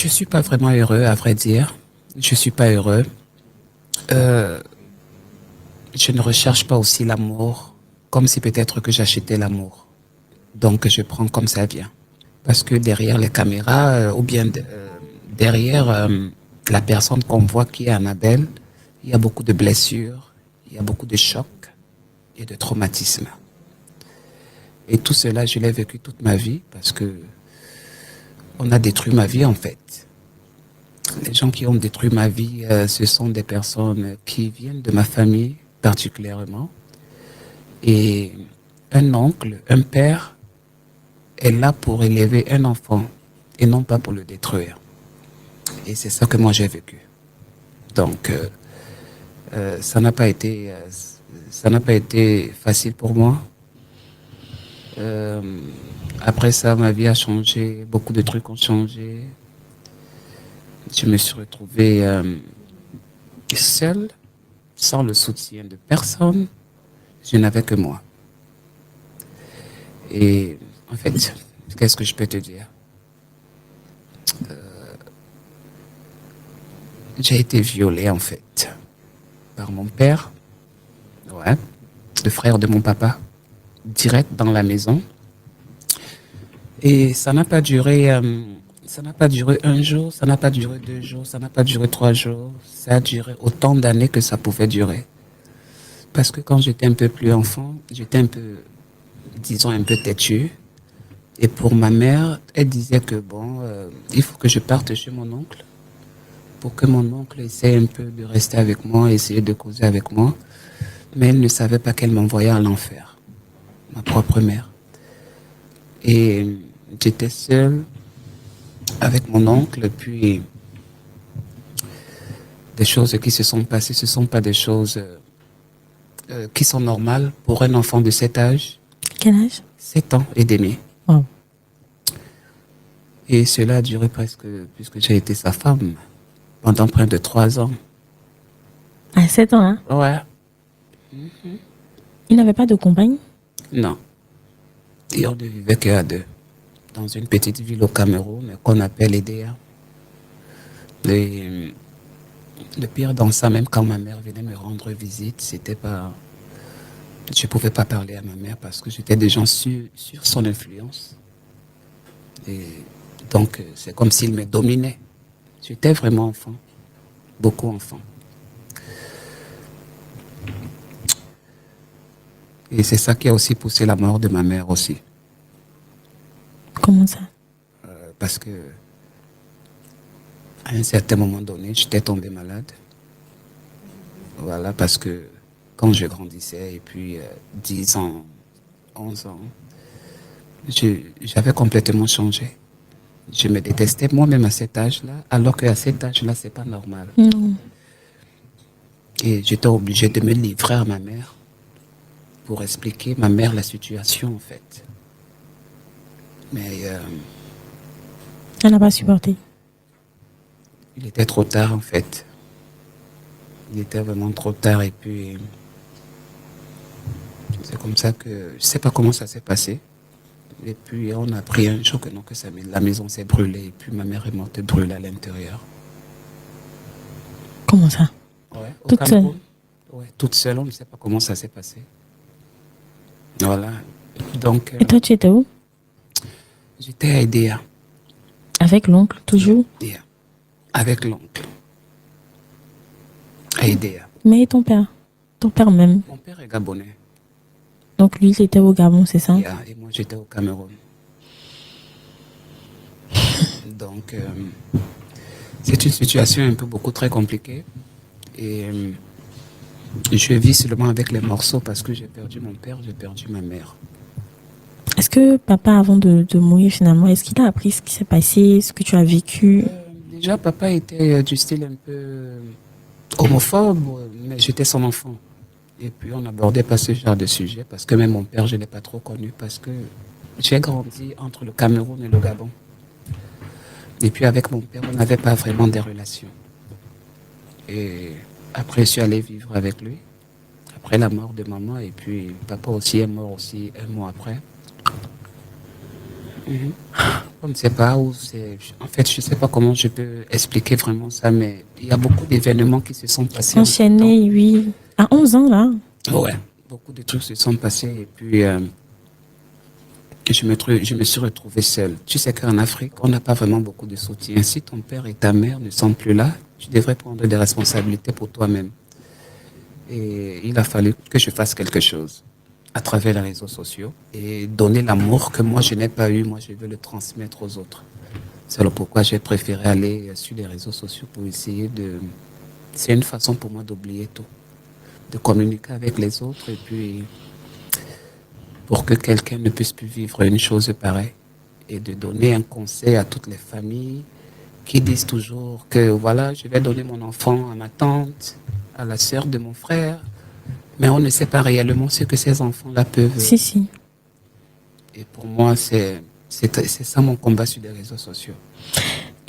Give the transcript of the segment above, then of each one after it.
Je suis pas vraiment heureux, à vrai dire. Je suis pas heureux. Euh, je ne recherche pas aussi l'amour, comme si peut-être que j'achetais l'amour. Donc je prends comme ça vient. Parce que derrière les caméras, ou bien derrière la personne qu'on voit qui est Annabelle, il y a beaucoup de blessures, il y a beaucoup de chocs et de traumatismes. Et tout cela, je l'ai vécu toute ma vie parce que on a détruit ma vie en fait. Les gens qui ont détruit ma vie, ce sont des personnes qui viennent de ma famille particulièrement. Et un oncle, un père est là pour élever un enfant et non pas pour le détruire. Et c'est ça que moi j'ai vécu. Donc, ça n'a pas été facile pour moi. Euh, Après ça, ma vie a changé, beaucoup de trucs ont changé. Je me suis retrouvé seul, sans le soutien de personne. Je n'avais que moi. Et en fait, qu'est-ce que je peux te dire? J'ai été violé en fait par mon père, ouais, le frère de mon papa, direct dans la maison. Et ça n'a pas duré un jour, ça n'a pas duré 2 jours, ça n'a pas duré 3 jours. Ça a duré autant d'années que ça pouvait durer. Parce que quand j'étais un peu plus enfant, j'étais un peu, disons, un peu têtu. Et pour ma mère, elle disait que bon, il faut que je parte chez mon oncle pour que mon oncle essaie un peu de rester avec moi, essayer de causer avec moi. Mais elle ne savait pas qu'elle m'envoyait à l'enfer, ma propre mère. Et j'étais seul avec mon oncle, puis des choses qui se sont passées, ce ne sont pas des choses qui sont normales pour un enfant de cet âge. Quel âge? 7 ans et demi. Oh. Et cela a duré presque, puisque j'ai été sa femme, pendant près de 3 ans. À 7 ans, hein? Ouais. Il n'avait pas de compagne? Non. Et on ne vivait qu'à deux. Dans une petite ville au Cameroun qu'on appelle Edea. Et le pire dans ça, même quand ma mère venait me rendre visite, c'était pas. Je ne pouvais pas parler à ma mère parce que j'étais déjà sur son influence. Et donc, c'est comme s'il me dominait. J'étais vraiment enfant. Beaucoup enfant. Et c'est ça qui a aussi poussé la mort de ma mère aussi. Comment ça? Parce que à un certain moment donné, j'étais tombé malade. Voilà, parce que quand je grandissais, et puis 10 ans, 11 ans, j'avais complètement changé. Je me détestais moi-même à cet âge-là, alors qu'à cet âge-là, c'est pas normal. Non. Et j'étais obligé de me livrer à ma mère pour expliquer ma mère la situation, en fait. Mais Elle n'a pas supporté. il était trop tard, en fait. Il était vraiment trop tard, et puis c'est comme ça que je sais pas comment ça s'est passé. Et puis on a appris un jour que non, que la maison s'est brûlée, et puis ma mère est morte brûlée à l'intérieur. Comment ça? Ouais, au Toute seule? Cameroun. Ouais, toute seule, on ne sait pas comment ça s'est passé. Voilà. Donc, Et toi, tu étais où? j'étais à Edea. Avec l'oncle, toujours? Edea. Avec l'oncle. À Edea. Mais ton père? Ton père même? Mon père est gabonais. Donc lui, il était au Gabon, c'est ça? Et moi, j'étais au Cameroun. Donc, c'est une situation un peu beaucoup très compliquée. Et je vis seulement avec les morceaux parce que j'ai perdu mon père, j'ai perdu ma mère. Est-ce que papa, avant de mourir finalement, est-ce qu'il a appris ce qui s'est passé, ce que tu as vécu? Déjà, papa était du style un peu homophobe, mais j'étais son enfant. Et puis, on n'abordait pas ce genre de sujet parce que même mon père, je ne l'ai pas trop connu parce que j'ai grandi entre le Cameroun et le Gabon. Et puis, avec mon père, on n'avait pas vraiment des relations. Et après, je suis allé vivre avec lui, après la mort de maman, et puis papa aussi est mort aussi un mois après. Mhm. je ne sais pas où c'est. En fait, je ne sais pas comment je peux expliquer vraiment ça, mais il y a beaucoup d'événements qui se sont passés. Enchaîné, oui. À 11 ans, là. Ouais, beaucoup de trucs se sont passés et puis je me suis retrouvé seul. Tu sais qu'en Afrique, on n'a pas vraiment beaucoup de soutien. Si ton père et ta mère ne sont plus là, tu devrais prendre des responsabilités pour toi-même. Et il a fallu que je fasse quelque chose à travers les réseaux sociaux et donner l'amour que moi je n'ai pas eu, moi je veux le transmettre aux autres. C'est pourquoi j'ai préféré aller sur les réseaux sociaux pour essayer de... C'est une façon pour moi d'oublier tout, de communiquer avec les autres et puis pour que quelqu'un ne puisse plus vivre une chose pareille et de donner un conseil à toutes les familles qui disent toujours que voilà, je vais donner mon enfant à ma tante, à la sœur de mon frère, mais on ne sait pas réellement ce que ces enfants-là peuvent. Si. Et pour moi, c'est ça mon combat sur les réseaux sociaux.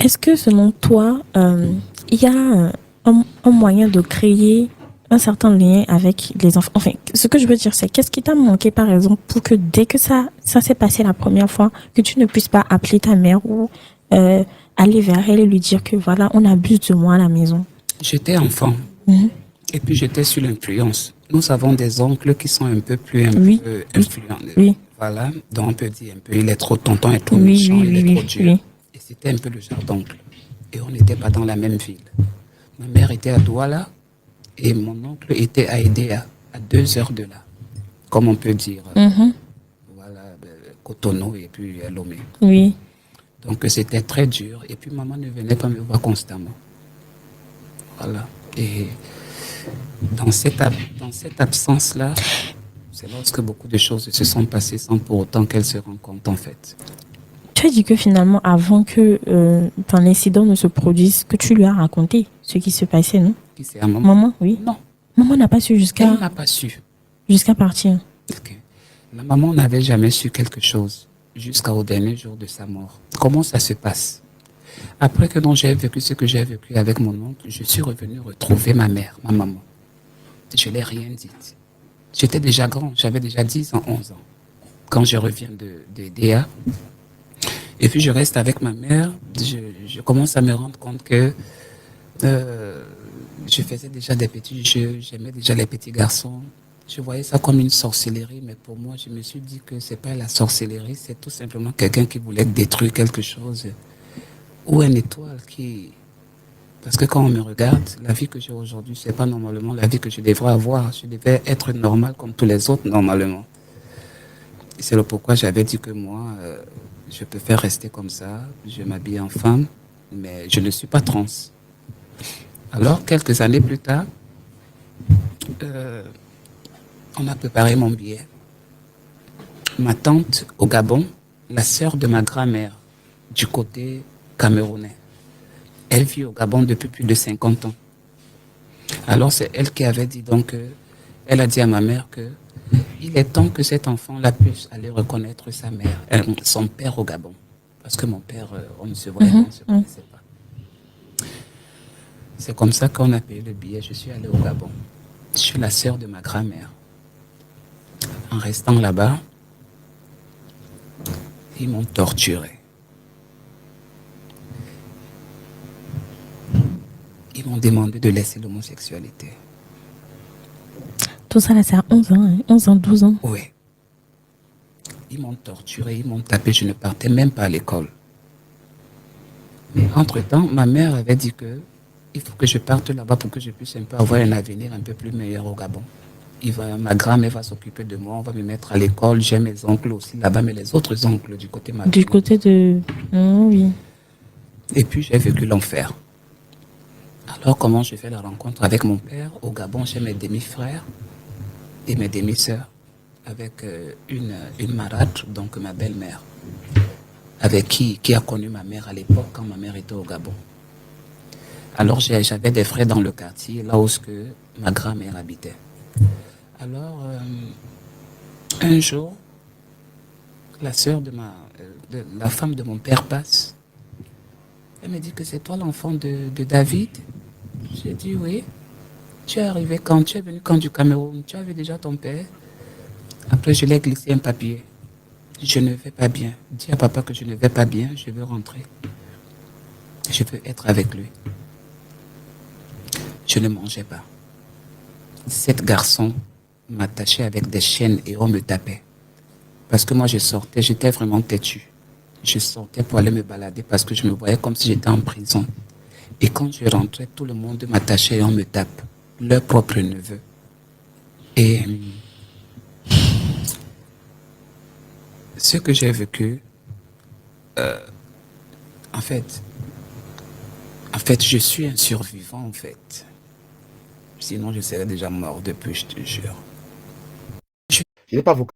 Est-ce que selon toi, il y a un moyen de créer un certain lien avec les enfants? Enfin, ce que je veux dire, c'est qu'est-ce qui t'a manqué, par exemple, pour que dès que ça s'est passé la première fois, que tu ne puisses pas appeler ta mère ou aller vers elle et lui dire que voilà, on abuse de moi à la maison? J'étais enfant. Et puis j'étais sur l'influence. Nous avons des oncles qui sont un peu plus peu influents. Oui. Voilà, donc on peut dire un peu, il est trop tonton, il est trop méchant, il est trop dur. Et c'était un peu le genre d'oncle. Et on n'était pas dans la même ville. Ma mère était à Douala et mon oncle était à Edea, à 2 heures de là. Comme on peut dire. Voilà, Cotonou et puis Lomé. Oui. Donc c'était très dur. Et puis maman ne venait pas me voir constamment. Voilà. Et dans cette absence-là, c'est lorsque beaucoup de choses se sont passées sans pour autant qu'elle se rende compte en fait. Tu as dit que finalement, avant que ton incident ne se produise, que tu lui as raconté ce qui se passait, non? Qui c'est à maman? Maman, oui. Non. Maman n'a pas su jusqu'à... Elle n'a pas su. Jusqu'à partir. Okay. La maman n'avait jamais su quelque chose jusqu'au dernier jour de sa mort. Comment ça se passe? Après que j'ai vécu ce que j'ai vécu avec mon oncle, je suis revenu retrouver ma mère, ma maman. Je ne l'ai rien dit. J'étais déjà grand, j'avais déjà 10 ans, 11 ans. Quand je reviens de DA, et puis je reste avec ma mère, je commence à me rendre compte que je faisais déjà des petits jeux, j'aimais déjà les petits garçons. Je voyais ça comme une sorcellerie, mais pour moi, je me suis dit que c'est pas la sorcellerie, c'est tout simplement quelqu'un qui voulait détruire quelque chose. Ou une étoile qui... Parce que quand on me regarde, la vie que j'ai aujourd'hui, c'est pas normalement la vie que je devrais avoir. Je devais être normal comme tous les autres, normalement. C'est le pourquoi j'avais dit que moi, je peux faire rester comme ça. Je m'habille en femme, mais je ne suis pas trans. Alors, quelques années plus tard, on a préparé mon billet. Ma tante au Gabon, la sœur de ma grand-mère, du côté camerounais. Elle vit au Gabon depuis plus de 50 ans. Alors c'est elle qui avait dit donc, elle a dit à ma mère que il est temps que cet enfant-là puisse aller reconnaître sa mère, son père au Gabon. Parce que mon père, on ne se voyait pas, on ne se connaissait pas. C'est comme ça qu'on a payé le billet. Je suis allé au Gabon. Je suis la sœur de ma grand-mère. En restant là-bas, ils m'ont torturé. Ils m'ont demandé de laisser l'homosexualité. Tout ça, là, c'est à 11 ans, hein? 11 ans, 12 ans. Oui. Ils m'ont torturé, ils m'ont tapé, je ne partais même pas à l'école. Mais entre-temps, ma mère avait dit que il faut que je parte là-bas pour que je puisse un peu avoir un avenir un peu plus meilleur au Gabon. Ma grand-mère va s'occuper de moi, on va me mettre à l'école, j'ai mes oncles aussi là-bas, mais les autres oncles du côté maternel. Du côté de... Oh, oui. Et puis j'ai vécu l'enfer. Alors comment je fais la rencontre avec mon père? Au Gabon, j'ai mes demi-frères et mes demi-sœurs, avec une marâtre, donc ma belle-mère, avec qui a connu ma mère à l'époque quand ma mère était au Gabon. Alors j'avais des frères dans le quartier, là où ma grand-mère habitait. Alors, un jour, la sœur la femme de mon père passe. Elle me dit que c'est toi l'enfant de David. J'ai dit oui. Tu es arrivé quand? Tu es venu quand du Cameroun? Tu avais déjà ton père? Après, je l'ai glissé un papier. Je ne vais pas bien. Dis à papa que je ne vais pas bien, je veux rentrer. Je veux être avec lui. Je ne mangeais pas. 7 garçons m'attachaient avec des chaînes et on me tapait. Parce que moi je sortais, j'étais vraiment têtu. Je sortais pour aller me balader parce que je me voyais comme si j'étais en prison. Et quand je rentrais, tout le monde m'attachait et on me tape. Leur propre neveu. Et ce que j'ai vécu, en fait, je suis un survivant, en fait. Sinon, je serais déjà mort depuis, je te jure. Je n'ai pas vocation